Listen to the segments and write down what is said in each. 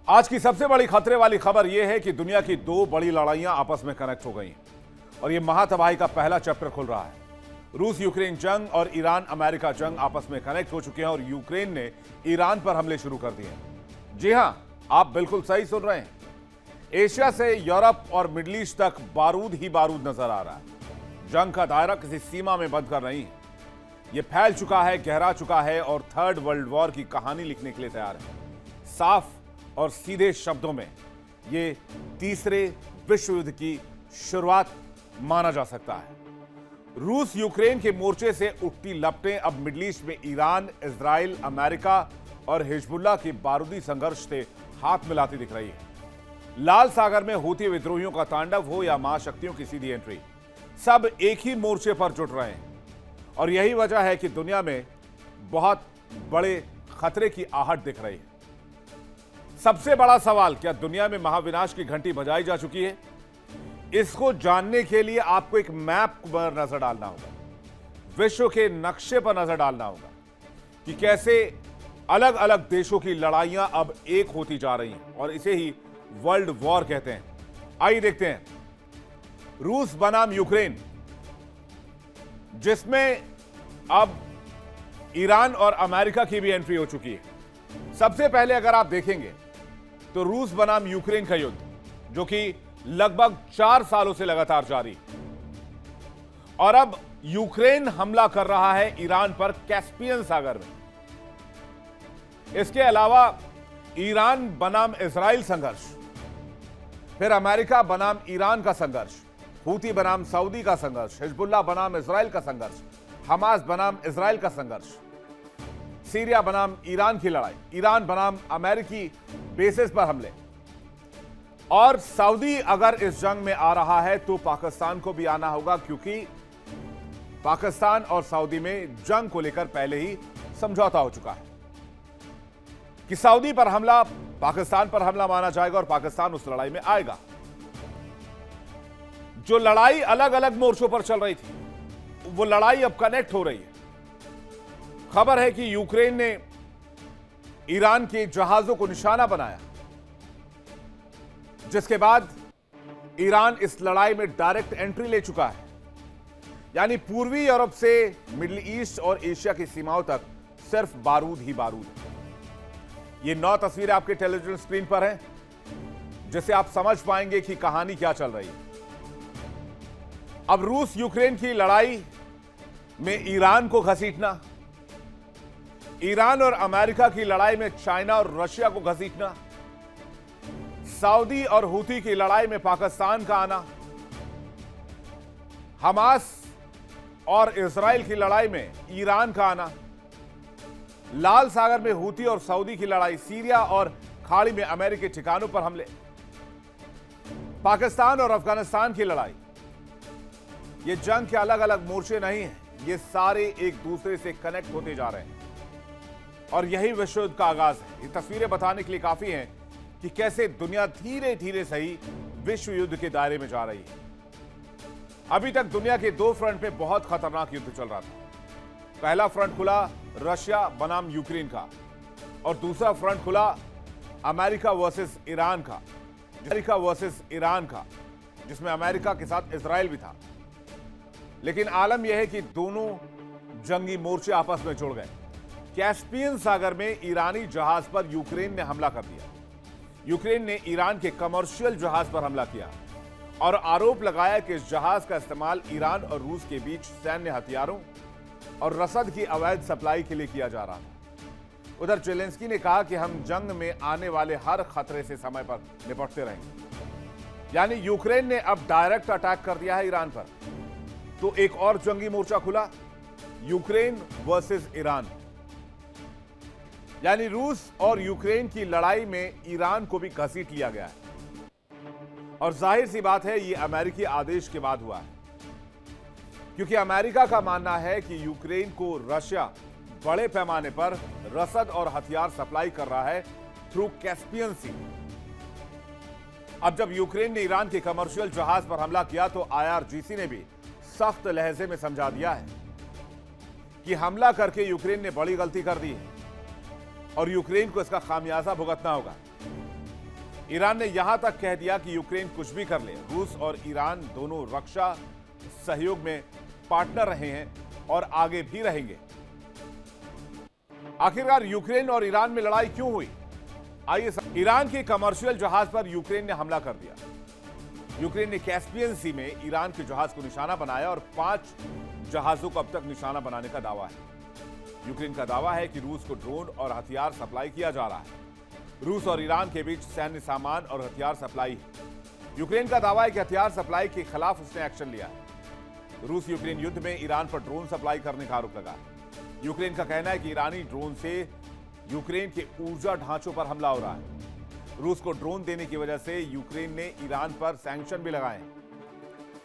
आज की सबसे बड़ी खतरे वाली खबर यह है कि दुनिया की दो बड़ी लड़ाइयां आपस में कनेक्ट हो गई हैं और यह महातबाही का पहला चैप्टर खुल रहा है। रूस यूक्रेन जंग और ईरान अमेरिका जंग आपस में कनेक्ट हो चुके हैं और यूक्रेन ने ईरान पर हमले शुरू कर दिए हैं। जी हां, आप बिल्कुल सही सुन रहे हैं। एशिया से यूरोप और मिडिल ईस्ट तक बारूद ही बारूद नजर आ रहा है। जंग का दायरा किसी सीमा में बंद कर नहीं है, यह फैल चुका है, गहरा चुका है और थर्ड वर्ल्ड वॉर की कहानी लिखने के लिए तैयार है। साफ और सीधे शब्दों में यह तीसरे विश्व युद्ध की शुरुआत माना जा सकता है। रूस यूक्रेन के मोर्चे से उठती लपटें अब मिडिल ईस्ट में ईरान, इजराइल, अमेरिका और हिजबुल्लाह के बारूदी संघर्ष से हाथ मिलाती दिख रही है। लाल सागर में हूती विद्रोहियों का तांडव हो या महाशक्तियों की सीधी एंट्री, सब एक ही मोर्चे पर जुट रहे हैं और यही वजह है कि दुनिया में बहुत बड़े खतरे की आहट दिख रही है। सबसे बड़ा सवाल, क्या दुनिया में महाविनाश की घंटी बजाई जा चुकी है? इसको जानने के लिए आपको एक मैप पर नजर डालना होगा, विश्व के नक्शे पर नजर डालना होगा कि कैसे अलग अलग देशों की लड़ाइयां अब एक होती जा रही हैं और इसे ही वर्ल्ड वॉर कहते हैं। आइए देखते हैं। रूस बनाम यूक्रेन, जिसमें अब ईरान और अमेरिका की भी एंट्री हो चुकी है। सबसे पहले अगर आप देखेंगे तो रूस बनाम यूक्रेन का युद्ध, जो कि लगभग 4 सालों से लगातार जारी, और अब यूक्रेन हमला कर रहा है ईरान पर कैस्पियन सागर में। इसके अलावा ईरान बनाम इजराइल संघर्ष, फिर अमेरिका बनाम ईरान का संघर्ष, हूती बनाम सऊदी का संघर्ष, हिजबुल्लाह बनाम इजराइल का संघर्ष, हमास बनाम इजराइल का संघर्ष, सीरिया बनाम ईरान की लड़ाई, ईरान बनाम अमेरिकी बेसिस पर हमले, और सऊदी अगर इस जंग में आ रहा है तो पाकिस्तान को भी आना होगा, क्योंकि पाकिस्तान और सऊदी में जंग को लेकर पहले ही समझौता हो चुका है कि सऊदी पर हमला पाकिस्तान पर हमला माना जाएगा और पाकिस्तान उस लड़ाई में आएगा। जो लड़ाई अलग अलग मोर्चों पर चल रही थी, वो लड़ाई अब कनेक्ट हो रही है। खबर है कि यूक्रेन ने ईरान के जहाजों को निशाना बनाया, जिसके बाद ईरान इस लड़ाई में डायरेक्ट एंट्री ले चुका है। यानी पूर्वी यूरोप से मिडिल ईस्ट और एशिया की सीमाओं तक सिर्फ बारूद ही बारूद। ये 9 तस्वीरें आपके टेलीविजन स्क्रीन पर हैं, जिससे आप समझ पाएंगे कि कहानी क्या चल रही है। अब रूस यूक्रेन की लड़ाई में ईरान को घसीटना, ईरान और अमेरिका की लड़ाई में चाइना और रशिया को घसीटना, सऊदी और हूती की लड़ाई में पाकिस्तान का आना, हमास और इजराइल की लड़ाई में ईरान का आना, लाल सागर में हूती और सऊदी की लड़ाई, सीरिया और खाड़ी में अमेरिकी ठिकानों पर हमले, पाकिस्तान और अफगानिस्तान की लड़ाई। ये जंग के अलग अलग मोर्चे नहीं हैं, ये सारे एक दूसरे से कनेक्ट होते जा रहे हैं और यही विश्व युद्ध का आगाज है। ये तस्वीरें बताने के लिए काफी हैं कि कैसे दुनिया धीरे धीरे सही विश्व युद्ध के दायरे में जा रही है। अभी तक दुनिया के 2 फ्रंट पे बहुत खतरनाक युद्ध चल रहा था। पहला फ्रंट खुला रशिया बनाम यूक्रेन का और दूसरा फ्रंट खुला अमेरिका वर्सेस ईरान का, जिसमें अमेरिका के साथ इजराइल भी था। लेकिन आलम यह है कि दोनों जंगी मोर्चे आपस में जुड़ गए। कैस्पियन सागर में ईरानी जहाज पर यूक्रेन ने हमला कर दिया। यूक्रेन ने ईरान के कमर्शियल जहाज पर हमला किया और आरोप लगाया कि इस जहाज का इस्तेमाल ईरान और रूस के बीच सैन्य हथियारों और रसद की अवैध सप्लाई के लिए किया जा रहा था। उधर जेलेंस्की ने कहा कि हम जंग में आने वाले हर खतरे से समय पर निपटते रहेंगे। यानी यूक्रेन ने अब डायरेक्ट अटैक कर दिया है ईरान पर। तो एक और जंगी मोर्चा खुला, यूक्रेन वर्सेस ईरान। यानी रूस और यूक्रेन की लड़ाई में ईरान को भी घसीट लिया गया है और जाहिर सी बात है, यह अमेरिकी आदेश के बाद हुआ है, क्योंकि अमेरिका का मानना है कि यूक्रेन को रशिया बड़े पैमाने पर रसद और हथियार सप्लाई कर रहा है थ्रू कैस्पियन सी। अब जब यूक्रेन ने ईरान के कमर्शियल जहाज पर हमला किया तो IRGC ने भी सख्त लहजे में समझा दिया है कि हमला करके यूक्रेन ने बड़ी गलती कर दी है और यूक्रेन को इसका खामियाजा भुगतना होगा। ईरान ने यहां तक कह दिया कि यूक्रेन कुछ भी कर ले, रूस और ईरान दोनों रक्षा सहयोग में पार्टनर रहे हैं और आगे भी रहेंगे। आखिरकार यूक्रेन और ईरान में लड़ाई क्यों हुई? आइए, ईरान के कमर्शियल जहाज पर यूक्रेन ने हमला कर दिया। यूक्रेन ने कैस्पियन सी में ईरान के जहाज को निशाना बनाया और 5 जहाजों को अब तक निशाना बनाने का दावा है। यूक्रेन का दावा है कि रूस को ड्रोन और हथियार सप्लाई किया जा रहा है। रूस और ईरान के बीच सैन्य सामान और हथियार सप्लाई है। यूक्रेन का दावा है कि हथियार सप्लाई के खिलाफ उसने एक्शन लिया है। रूस यूक्रेन युद्ध में ईरान पर ड्रोन सप्लाई करने का आरोप लगा। यूक्रेन का कहना है कि ईरानी ड्रोन से यूक्रेन के ऊर्जा ढांचों पर हमला हो रहा है। रूस को ड्रोन देने की वजह से यूक्रेन ने ईरान पर सैंक्शन भी लगाए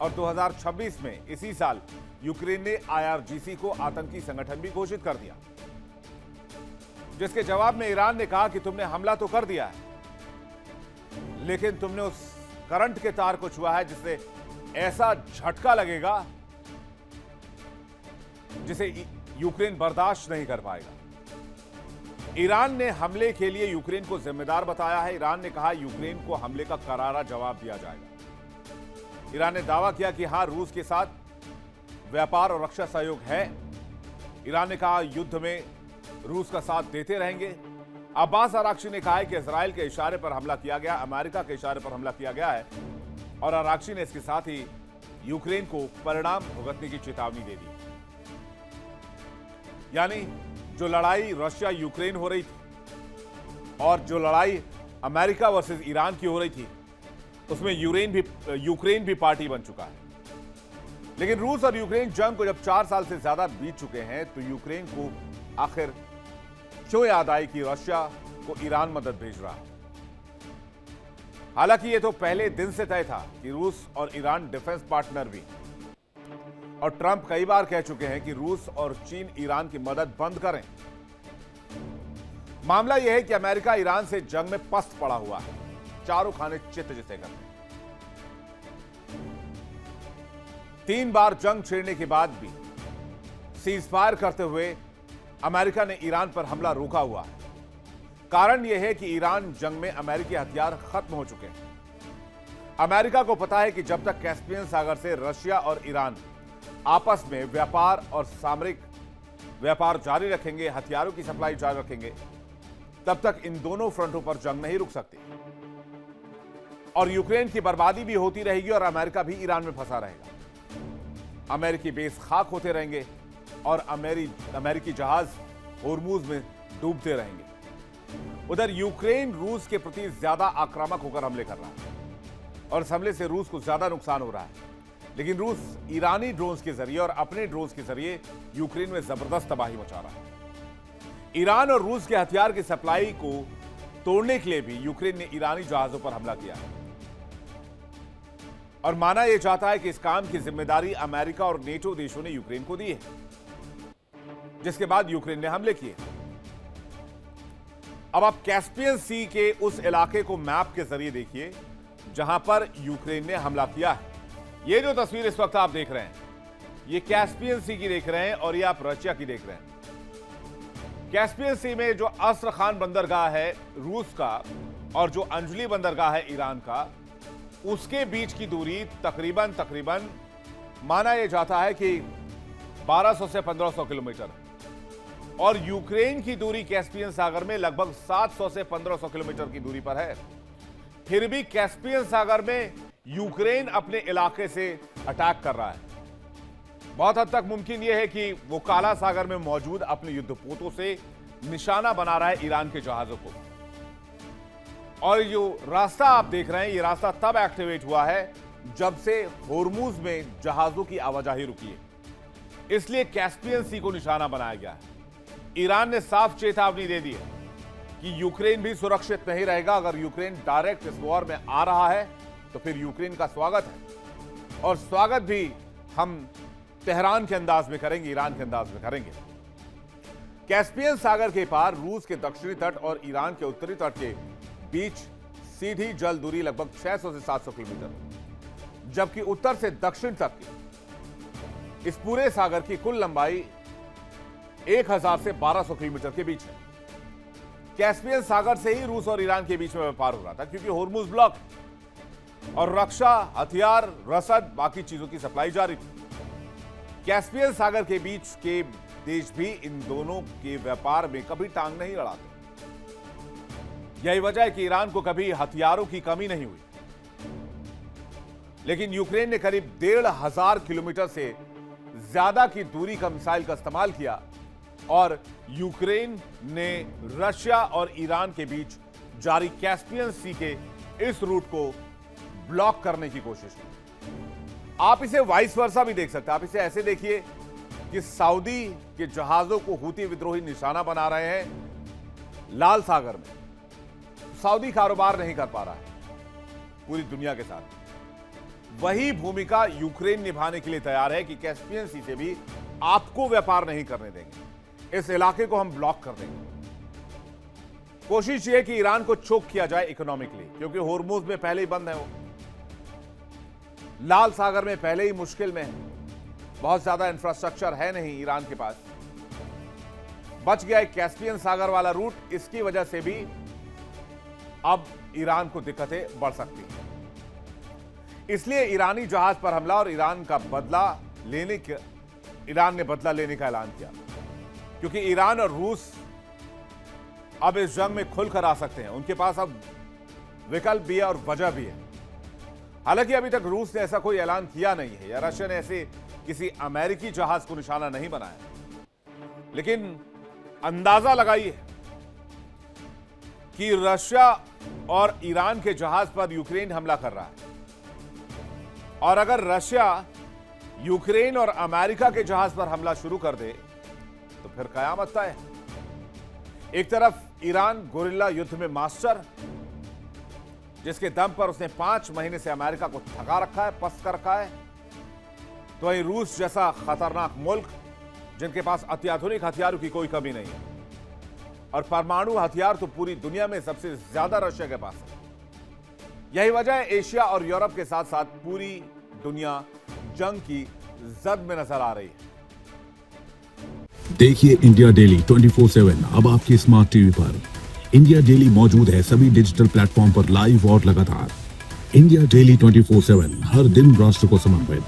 और 2026 में इसी साल यूक्रेन ने IRGC को आतंकी संगठन भी घोषित कर दिया, जिसके जवाब में ईरान ने कहा कि तुमने हमला तो कर दिया है, लेकिन तुमने उस करंट के तार को छुआ है जिससे ऐसा झटका लगेगा जिसे यूक्रेन बर्दाश्त नहीं कर पाएगा। ईरान ने हमले के लिए यूक्रेन को जिम्मेदार बताया है। ईरान ने कहा यूक्रेन को हमले का करारा जवाब दिया जाएगा। ईरान ने दावा किया कि हां, रूस के साथ व्यापार और रक्षा सहयोग है। ईरान ने कहा युद्ध में रूस का साथ देते रहेंगे। अब्बास अराक्ची ने कहा है कि इजराइल के इशारे पर हमला किया गया, अमेरिका के इशारे पर हमला किया गया है और अराक्ची ने इसके साथ ही यूक्रेन को परिणाम भुगतने की चेतावनी दे दी। यानी जो लड़ाई रशिया यूक्रेन हो रही थी और जो लड़ाई अमेरिका वर्सेस ईरान की हो रही थी, उसमें यूक्रेन भी पार्टी बन चुका है। लेकिन रूस और यूक्रेन जंग को जब 4 साल से ज्यादा बीत चुके हैं, तो यूक्रेन को आखिर क्यों याद आई कि रशिया को ईरान मदद भेज रहा है? हालांकि यह तो पहले दिन से तय था कि रूस और ईरान डिफेंस पार्टनर भी, और ट्रंप कई बार कह चुके हैं कि रूस और चीन ईरान की मदद बंद करें। मामला यह है कि अमेरिका ईरान से जंग में पस्त पड़ा हुआ है, चारों खाने चित जिसे करते हैं। 3 बार जंग छेड़ने के बाद भी सीजफायर करते हुए अमेरिका ने ईरान पर हमला रोका हुआ है। कारण यह है कि ईरान जंग में अमेरिकी हथियार खत्म हो चुके हैं। अमेरिका को पता है कि जब तक कैस्पियन सागर से रशिया और ईरान आपस में व्यापार और सामरिक व्यापार जारी रखेंगे, हथियारों की सप्लाई जारी रखेंगे, तब तक इन दोनों फ्रंटों पर जंग नहीं रुक सकती और यूक्रेन की बर्बादी भी होती रहेगी और अमेरिका भी ईरान में फंसा रहेगा। अमेरिकी बेस खाक होते रहेंगे और अमेरिकी जहाज होर्मुज में डूबते रहेंगे। उधर यूक्रेन रूस के प्रति ज्यादा आक्रामक होकर हमले कर रहा है और इस हमले से रूस को ज्यादा नुकसान हो रहा है। लेकिन रूस ईरानी ड्रोन्स के जरिए और अपने ड्रोन्स के जरिए यूक्रेन में जबरदस्त तबाही मचा रहा है। ईरान और रूस के हथियार की सप्लाई को तोड़ने के लिए भी यूक्रेन ने ईरानी जहाजों पर हमला किया है और माना यह जाता है कि इस काम की जिम्मेदारी अमेरिका और नेटो देशों ने यूक्रेन को दी है, जिसके बाद यूक्रेन ने हमले किए। अब आप कैस्पियन सी के उस इलाके को मैप के जरिए देखिए जहां पर यूक्रेन ने हमला किया है। ये जो तस्वीर इस वक्त आप देख रहे हैं, ये कैस्पियन सी की देख रहे हैं और ये आप रशिया की देख रहे हैं। कैस्पियन सी में जो अस्त्रखान बंदरगाह है रूस का और जो अंजलि बंदरगाह है ईरान का, उसके बीच की दूरी तकरीबन माना यह जाता है कि 1200 से 1500 किलोमीटर और यूक्रेन की दूरी कैस्पियन सागर में लगभग 700 से 1500 किलोमीटर की दूरी पर है। फिर भी कैस्पियन सागर में यूक्रेन अपने इलाके से अटैक कर रहा है। बहुत हद तक मुमकिन यह है कि वो काला सागर में मौजूद अपने युद्धपोतों से निशाना बना रहा है ईरान के जहाजों को। और जो रास्ता आप देख रहे हैं, ये रास्ता तब एक्टिवेट हुआ है जब से होर्मुज में जहाजों की आवाजाही रुकी है, इसलिए कैस्पियन सी को निशाना बनाया गया है। ईरान ने साफ चेतावनी दे दी है कि यूक्रेन भी सुरक्षित नहीं रहेगा। अगर यूक्रेन डायरेक्ट इस वॉर में आ रहा है तो फिर यूक्रेन का स्वागत है और स्वागत भी हम तेहरान के अंदाज में करेंगे, ईरान के अंदाज में करेंगे। कैस्पियन सागर के पार रूस के दक्षिणी तट और ईरान के उत्तरी तट के बीच सीधी जल दूरी लगभग 600 से 700 किलोमीटर, जबकि उत्तर से दक्षिण तक की इस पूरे सागर की कुल लंबाई 1000 से 1200 किलोमीटर के बीच है। कैस्पियन सागर से ही रूस और ईरान के बीच में व्यापार हो रहा था, क्योंकि होर्मुज ब्लॉक और रक्षा, हथियार, रसद, बाकी चीजों की सप्लाई जारी थी। कैस्पियन सागर के बीच के देश भी इन दोनों के व्यापार में कभी टांग नहीं अड़ाते। यही वजह है कि ईरान को कभी हथियारों की कमी नहीं हुई। लेकिन यूक्रेन ने करीब 1,500 किलोमीटर से ज्यादा की दूरी का मिसाइल का इस्तेमाल किया और यूक्रेन ने रशिया और ईरान के बीच जारी कैस्पियन सी के इस रूट को ब्लॉक करने की कोशिश की। आप इसे वाइस वर्सा भी देख सकते हैं। आप इसे ऐसे देखिए कि सऊदी के जहाजों को हूती विद्रोही निशाना बना रहे हैं लाल सागर में। सऊदी कारोबार नहीं कर पा रहा है पूरी दुनिया के साथ। वही भूमिका यूक्रेन निभाने के लिए तैयार है कि कैस्पियन सी से भी आपको व्यापार नहीं करने देंगे, इस इलाके को हम ब्लॉक कर देंगे। कोशिश यह कि ईरान को चोक किया जाए इकोनॉमिकली, क्योंकि होर्मुज में पहले ही बंद है, वो लाल सागर में पहले ही मुश्किल में है, बहुत ज्यादा इंफ्रास्ट्रक्चर है नहीं ईरान के पास। बच गया एक कैस्पियन सागर वाला रूट, इसकी वजह से भी अब ईरान को दिक्कतें बढ़ सकती हैं। इसलिए ईरानी जहाज पर हमला और ईरान ने बदला लेने का ऐलान किया, क्योंकि ईरान और रूस अब इस जंग में खुलकर आ सकते हैं। उनके पास अब विकल्प भी है और वजह भी है। हालांकि अभी तक रूस ने ऐसा कोई ऐलान किया नहीं है या रशिया ने ऐसे किसी अमेरिकी जहाज को निशाना नहीं बनाया, लेकिन अंदाजा लगाइए कि रशिया और ईरान के जहाज पर यूक्रेन हमला कर रहा है, और अगर रशिया यूक्रेन और अमेरिका के जहाज पर हमला शुरू कर दे तो फिर कयामत तय है। एक तरफ ईरान गोरिल्ला युद्ध में मास्टर, जिसके दम पर उसने 5 महीने से अमेरिका को थका रखा है, पस्त कर रखा है, तो वहीं रूस जैसा खतरनाक मुल्क जिनके पास अत्याधुनिक हथियारों की कोई कमी नहीं है, और परमाणु हथियार तो पूरी दुनिया में सबसे ज्यादा रशिया के पास है। यही वजह है एशिया और यूरोप के साथ साथ पूरी दुनिया जंग की जद में नजर आ रही है। देखिए इंडिया डेली 24/7 अब आपके स्मार्ट टीवी पर। इंडिया डेली मौजूद है सभी डिजिटल प्लेटफॉर्म पर लाइव और लगातार। इंडिया डेली 24/7 हर दिन राष्ट्र को समर्पित।